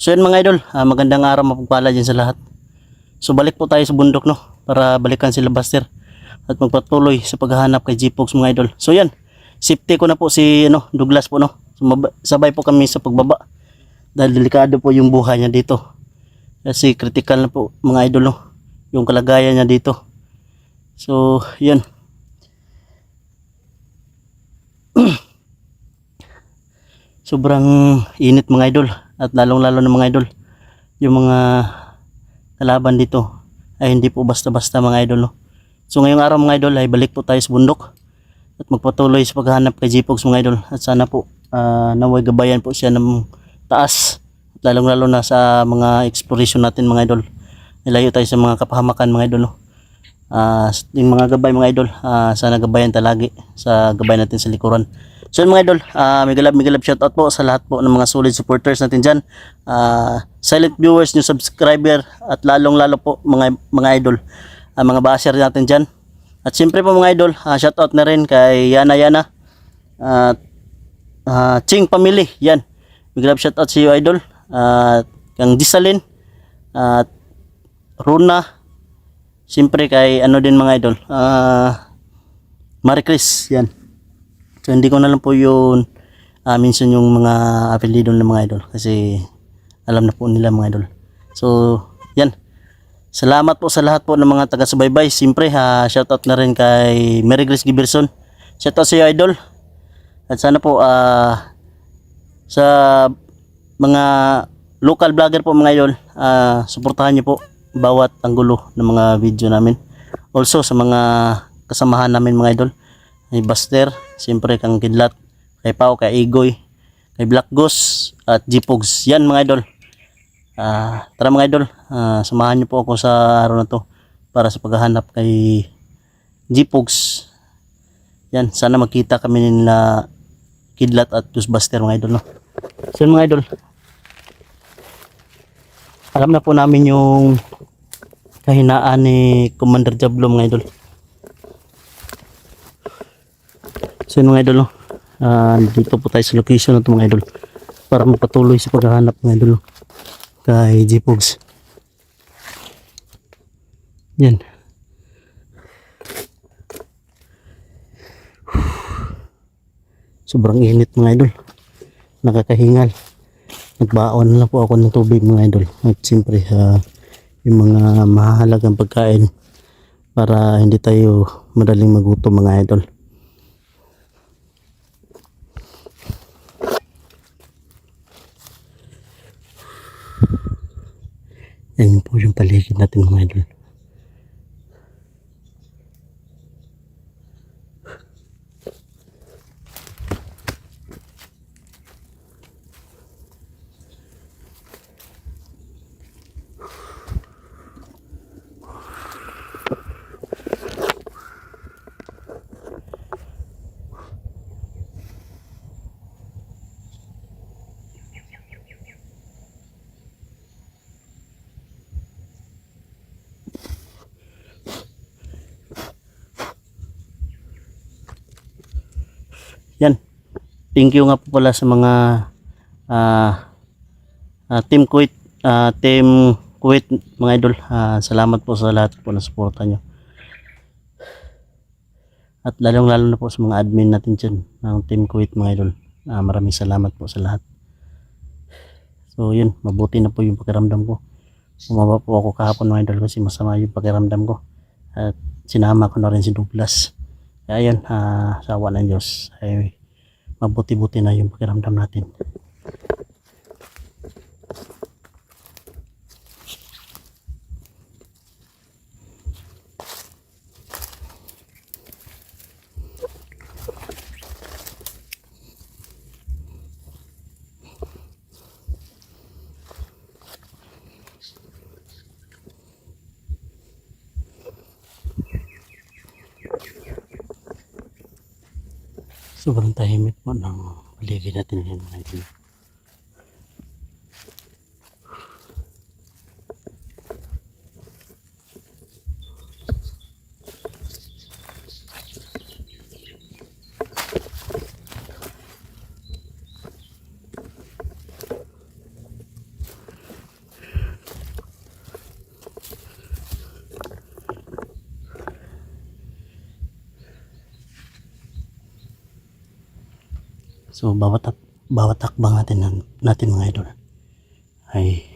So yan mga idol, magandang araw, mapagpala dyan sa lahat. So balik po tayo sa bundok, no, para balikan sila Buster at magpatuloy sa paghahanap kay G-Pogs mga idol. So yan, safety ko na po si Douglas po, no. So, sabay po kami sa pagbaba dahil delikado po yung buhay niya dito. Kasi critical na po mga idol, no, yung kalagayan niya dito. So yan. Sobrang init mga idol, at lalong-lalo na mga idol, yung mga kalaban dito ay hindi po basta-basta mga idol, no? So ngayong araw mga idol ay balik po tayo sa bundok at magpatuloy sa paghahanap kay G-Pogs mga idol, at sana po naway gabayan po siya ng taas, at lalong-lalo na sa mga exploration natin mga idol. Nilayo tayo sa mga kapahamakan mga idol, no? Yung mga gabay mga idol, sana gabayan talagi sa gabay natin sa likuran. So yun mga idol, may galab shoutout po sa lahat po ng mga solid supporters natin dyan, silent viewers, new subscriber, at lalong lalo po mga idol, mga basher natin dyan. At siyempre po mga idol, shoutout na rin kay Yana at Ching family, yan, may galab shoutout sa iyo idol, kang Disalin at Runa, siyempre kay din mga idol, Marie Chris, yan. So hindi ko na lang po yun minsan yung mga apelido ng mga idol, kasi alam na po nila mga idol. So yan, salamat po sa lahat po ng mga taga-subaybay. Siyempre shoutout na rin kay Mary Grace Giberson, shoutout sa iyo idol. At sana po sa mga local vlogger po mga idol, suportahan niyo po bawat anggulo ng mga video namin. Also sa mga kasamahan namin mga idol, kay Buster, siyempre kang Kidlat, kay Pao, kay Igoy, kay Black Ghost at G-Pogs. Yan mga idol, tara mga idol, samahan niyo po ako sa araw na to para sa paghahanap kay G-Pogs. Yan, sana magkita kami nila Kidlat at Buster mga idol, no? So yan mga idol, alam na po namin yung kahinaan ni Commander Diablo mga idol. So yun mga idol, no? Dito po tayo sa location na ito mga idol para magpatuloy sa paghahanap mga idol, no, kay G-Pogs. Yan. Sobrang init mga idol, nakakahingal. Nagbaon na lang po ako ng tubig mga idol, at siyempre yung mga mahalagang pagkain para hindi tayo madaling magutom mga idol. Yan po yung paligid natin mga idol. Yan, thank you nga po pala sa mga team Kuwait mga idol. Salamat po sa lahat po na suporta nyo, at lalong lalo na po sa mga admin natin dyan ng team Kuwait mga idol. Maraming salamat po sa lahat. So yun, mabuti na po yung pakiramdam ko. Bumaba po ako kahapon mga idol kasi masama yung pakiramdam ko, at sinama ko na rin si Douglas. Kaya yun, sa awa ng Diyos ay mabuti-buti na yung pakiramdam natin. Sobrang tahimik po ng paligid natin ngayon mga idol. So bawat hakbang natin mga idol ay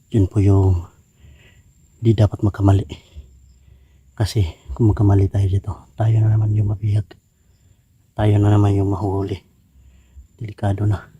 yun po yung di dapat magkamali. Kasi kung magkamali tayo dito, tayo na naman yung mabihag. Tayo na naman yung mahuli. Delikado na.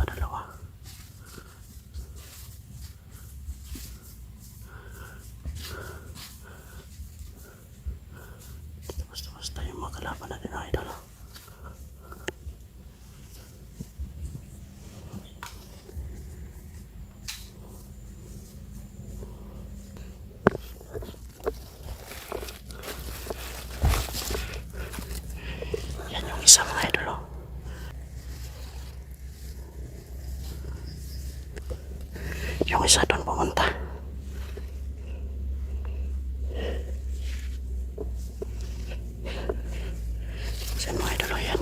Dalawa. Basta yung mga kalaban natin mga idol. Yan yung isa mga idol. Yung isa doon pumunta. Yan mga idol, yan.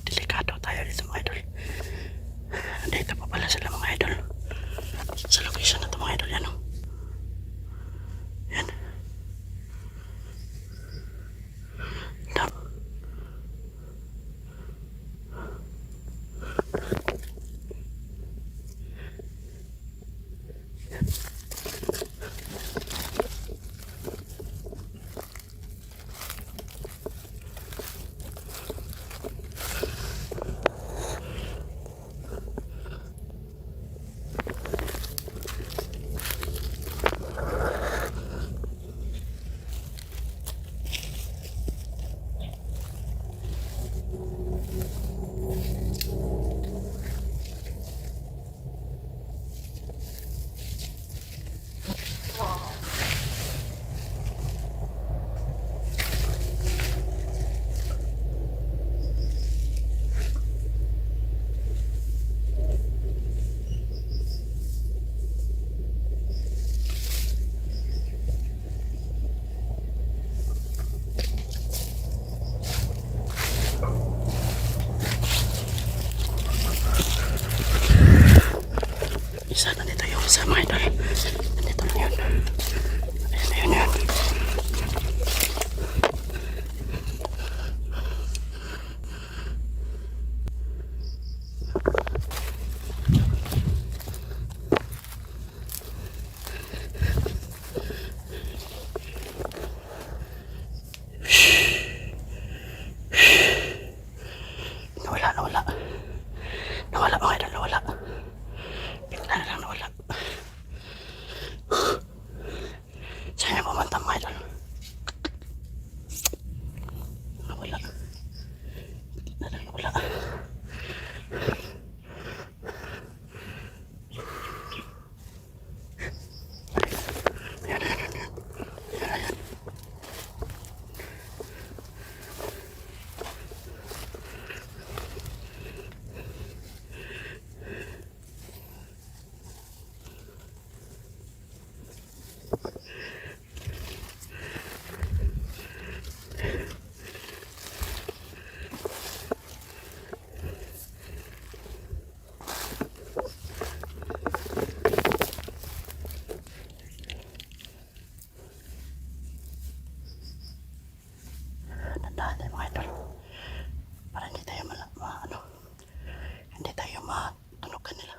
Delikado tayo dito mga idol. Andito pa pala sila mga idol. Sa location na ito mga idol, yan o. Yan. Isa nandito yung isa mga idol. Nandito lang yun. Ayun. Nawala mga idol, nawala. Bigla na lang nawala. Saan yung pumunta mga idol? Nawala. Bigla na lang nawala. Ayan. Tandaan tayo mga idol. Para hindi tayo hindi tayo matunugan nila.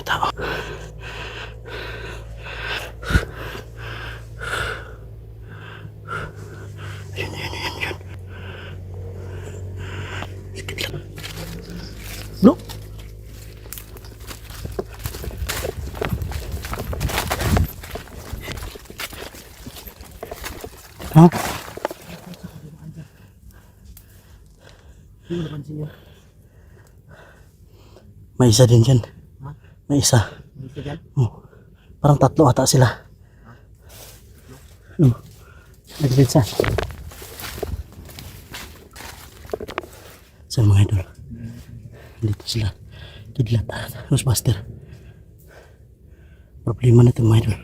may tao. Ayun. Sikit lang. Bro! Ha? Hindi mo napansin yun. May isa din dyan. Ha? May isa. May isa dyan? Oh. Parang tatlo ata sila. Nagpilsa. Saan mga idol? Dito sila. Kidlat. Ghostbuster. Problema na ito mga idol.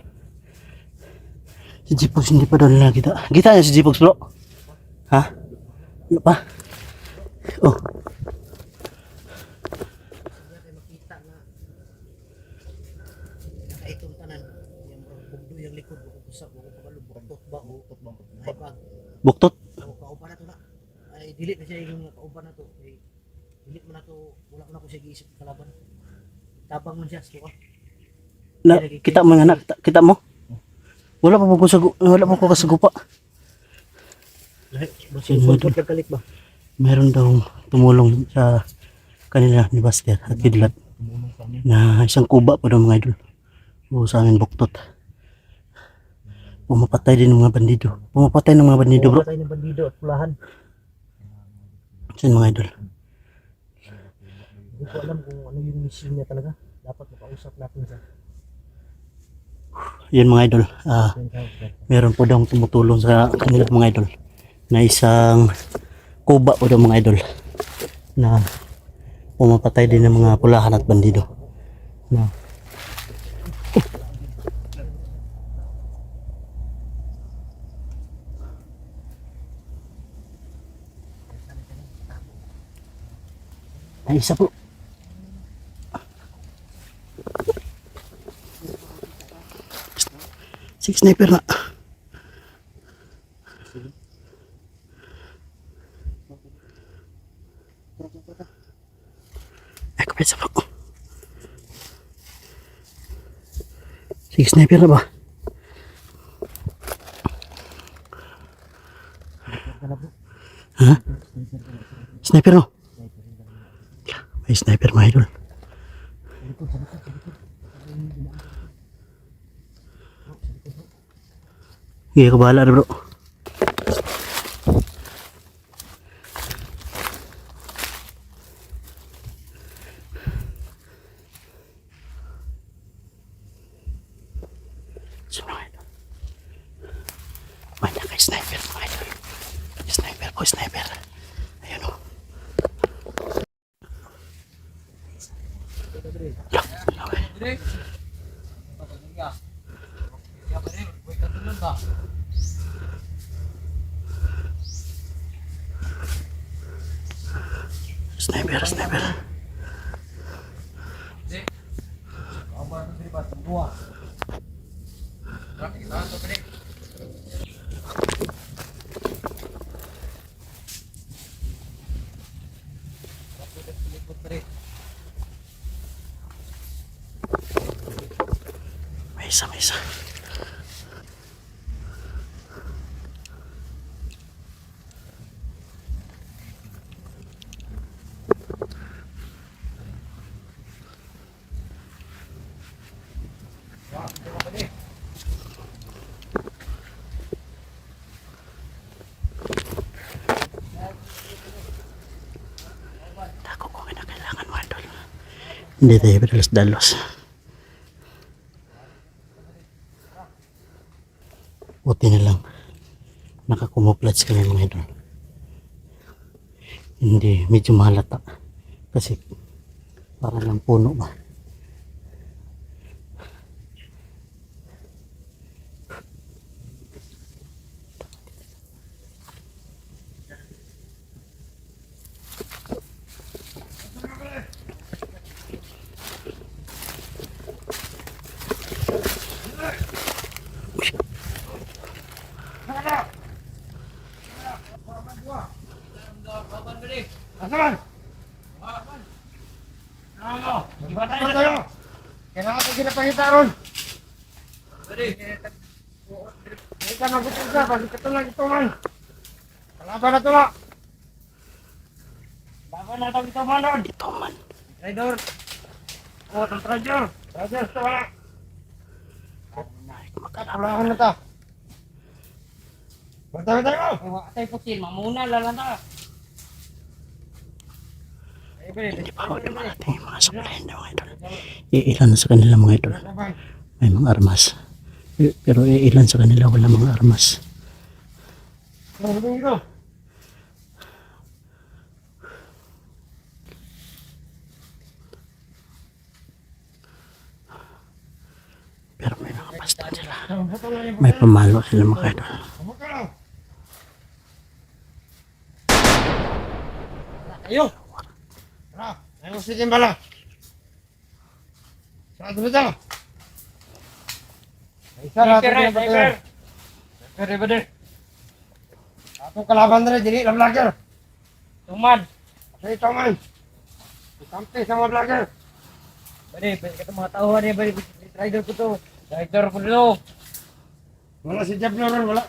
Si Jipox hindi pa daw nila kita. Kita niya si Jipox bro? Ha? Ano pa? Oh. Makita na nakaitong tanan. Yung bugdo yung likod. Bukusak. Bukot ba? Ay ba? Buktot? O kauban na to na. Ay delete na siya yung kauban na to. Ay delete mo na to. Wala ko na ko siya giisip kalaban. Tabang man siya. Suka. Na, kita mo nga na. Kita mo? Wala pa ko kasagupa. Busot kagkalik ba? Meron daw tumulong sa kanila ni Buster at Kidlat na isang kuba pa daw mga idol. O sa amin buktot. Pumapatay din ng mga bandido. Pumapatay ng mga bandido bro. Pumapatay ng bandido at pulahan. Saan mga idol? Hindi ko alam kung ano yung mission niya talaga. Dapat makausap natin siya. Yun mga idol. Meron po daw tumutulong sa kanila mga idol na isang kuba po daw mga idol na pumapatay din ng mga pulahan at bandido. Na ay isa po. Si sniper na. Ay, kapit sa bro. Si sniper na ba? Ha? Sniper no? May sniper mga idol. Iya, kebahala bro. Banyak kayak sniper mga idol. Sniper po, sniper. Ayun o. Sniper, sniper. May isa. Tako kung kinakailangan mga idol. Hindi tayo dalos-dalos. Buti na lang nakakumuplots kami mga idol. Hindi, medyo mahalata kasi para lang puno ba. Kailangan ko ginapangita ron. Hindi ka magutin ka, bakit ka lang ito man. Kalaban na ito lang. Laban na ito man doon. Ito man. Traidor. Oh, itong traidor. Traidor, ito wala. Kapulahan na ito. Bantay mo! Atay putin, mamuna lalanda. Hindi pa ako dumarating yung mga supply na mga idol. Iilan sa kanila mga idol. May mga armas. Pero iilan sa kanila wala mga armas. Pero may mga basta sila. May pamalo sila mga idol. Ayo! Tara, ayaw sige bala. Saan mo ito? Isa na ito yung bater. Bater, bater. Atong kalaban na rin, dili na vlogger. Tuman. Sa ito man. Ikampi sa mga vlogger. Bali, kata mga tauhan niya, bali, rider ko to. Rider ko dito. Wala si Jeff Loren, wala.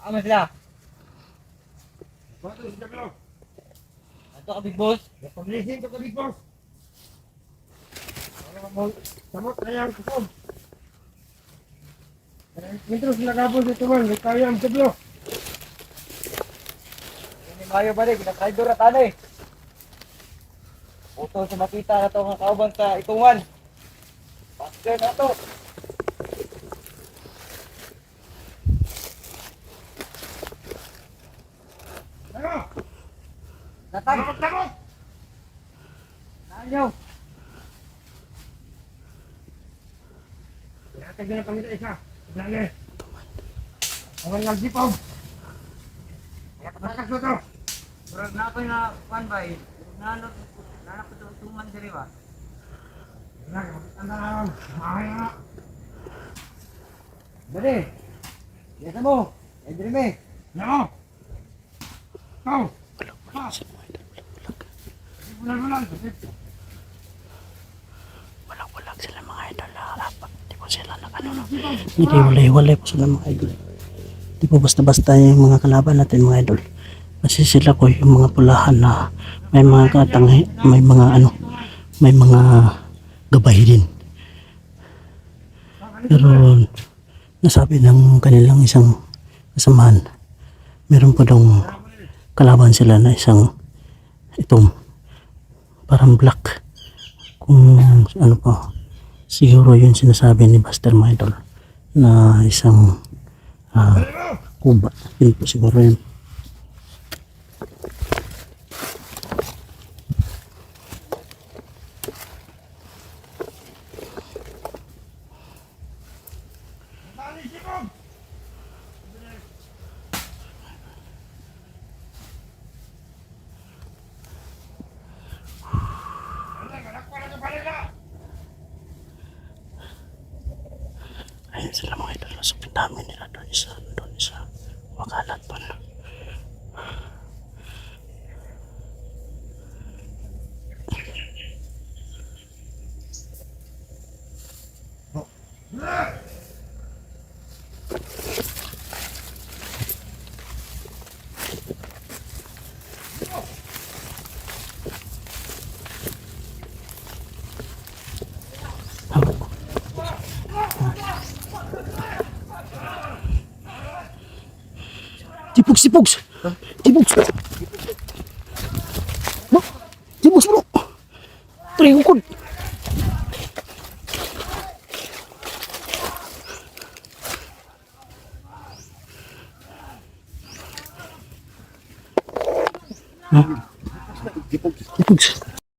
Ama sila. Wala si Jeff Loren. Ato ka, big boss. Pag-lising ko ka, Big Boss. Samot na yan, kusog. Mitro sila kapos ito man, may kaya ang Jeff Loren. Hindi mayo bali, rider at ano eh. Puto sa makita na to ang kauban sa itungan. Pastor na to. Ano? Natang. Takot! Nanyo. Yatag na pangita isa. Vlogger. Awal nagsipaw. Nakakas na to. Murag na ako na kuan ba eh. Nanak ko to tuman diri ba. Dali. Biasa mo. Eh, dali me. No. Kau. Wala sila mga idol. Bulan-bulan. Walang sila mga idol. Apat. Di po sila nakano. Hindi walay po sila mga idol. Di po basta-basta yung mga kalaban natin mga idol. Kasi sila po yung mga pulahan na may mga katanghi, may mga gabay din. Pero nasabi ng kanilang isang kasamahan, meron po daw kalaban sila na isang itong parang black. Kung ano pa, siguro yun sinasabi ni Buster mga idol na isang kuba. Yun po siguro yun. Ayun sila mga idol. So, dami nila doon sa wakalat doon. Tipugs! Tipugs bro! Trihukod! Tipugs!